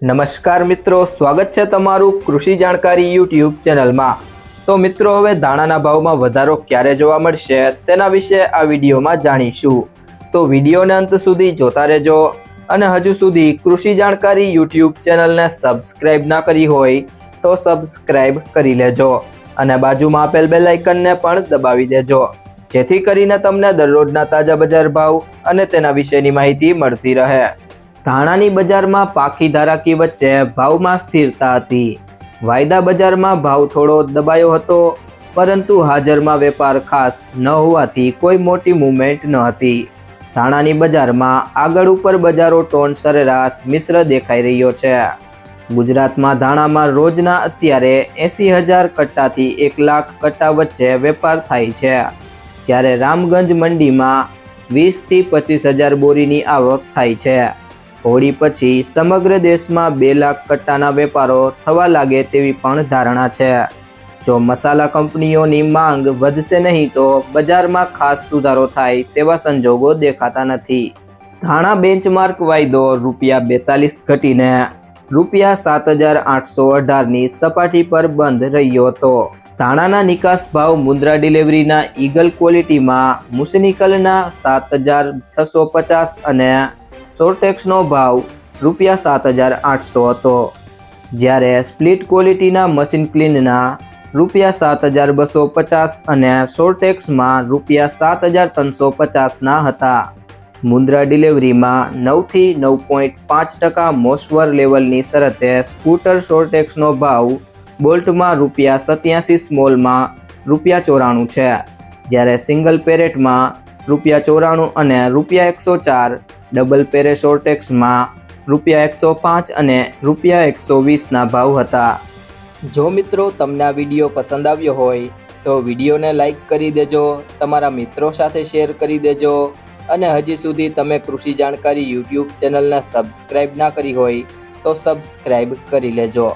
નમસ્કાર મિત્રો, સ્વાગત છે તમારું કૃષિ જાણકારી યુટ્યુબ ચેનલમાં। તો મિત્રો, હવે ધાણાના ભાવમાં વધારો ક્યારે જોવા મળશે તેના વિશે આ વિડીયોમાં જાણીશું। તો વિડીયોને અંત સુધી જોતા રહેજો અને હજુ સુધી કૃષિ જાણકારી યુટ્યુબ ચેનલને સબસ્ક્રાઇબ ના કરી હોય તો સબસ્ક્રાઇબ કરી લેજો અને બાજુમાં આપેલ બેલ આઇકનને પણ દબાવી દેજો, જેથી કરીને તમને દરરોજના તાજા બજાર ભાવ અને તેના વિશેની માહિતી મળતી રહે। ધાણાની બજારમાં પાખી ધારાકી વચ્ચે ભાવમાં સ્થિરતા હતી। વાયદા બજારમાં ભાવ થોડો દબાયો હતો, પરંતુ હાજરમાં વેપાર ખાસ ન હોવાથી કોઈ મોટી મૂવમેન્ટ ન હતી। ધાણાની બજારમાં આગળ ઉપર બજારો ટોન સરેરાશ મિશ્ર દેખાઈ રહ્યો છે। ગુજરાતમાં ધાણામાં રોજના અત્યારે 80,000 કટ્ટાથી 1 લાખ કટ્ટા વચ્ચે વેપાર થાય છે, જ્યારે રામગંજ મંડીમાં 20,000 થી 25,000 બોરીની આવક થાય છે। હોળી પછી સમગ્ર દેશમાં 2 લાખ કટ્ટાના વેપારો થવા લાગે તેવી પણ ધારણા છે। જો મસાલા કંપનીઓની માંગ વધશે નહીં તો બજારમાં ખાસ સુધારો થાય તેવા સંજોગો દેખાતા નથી। ધાણા બેન્ચમાર્ક વાયદો ₹42 ઘટીને ₹7,818ની સપાટી પર બંધ રહ્યો હતો। ધાણાના નિકાસ ભાવ મુદ્રા ડિલિવરીના ઈગલ ક્વોલિટીમાં મુસનિકલના 7,650 અને સોર્ટેક્સનો ભાવ ₹7,800 હતો, જ્યારે સ્પ્લિટ ક્વોલિટીના મશીન ક્લીનના ₹7,250 અને સોર્ટેક્સમાં ₹7,350ના હતા। મુદ્રા ડિલિવરીમાં 9 થી 9.5% મોસ્વર લેવલની શરતે સ્કૂટર સોર્ટેક્સનો ભાવ બોલ્ટમાં ₹87, સ્મોલમાં ₹94 છે, જ્યારે સિંગલ પેરેટમાં ₹94 અને ₹104, ડબલ પેરે સોર્ટેક્સમાં ₹105 અને ₹120ના ભાવ હતા। જો મિત્રો તમને આ વિડીયો પસંદ આવ્યો હોય તો વિડીયોને લાઈક કરી દેજો, તમારા મિત્રો સાથે શેર કરી દેજો અને હજી સુધી તમે કૃષિ જાણકારી યુટ્યુબ ચેનલને સબસ્ક્રાઇબ ના કરી હોય તો સબસ્ક્રાઇબ કરી લેજો।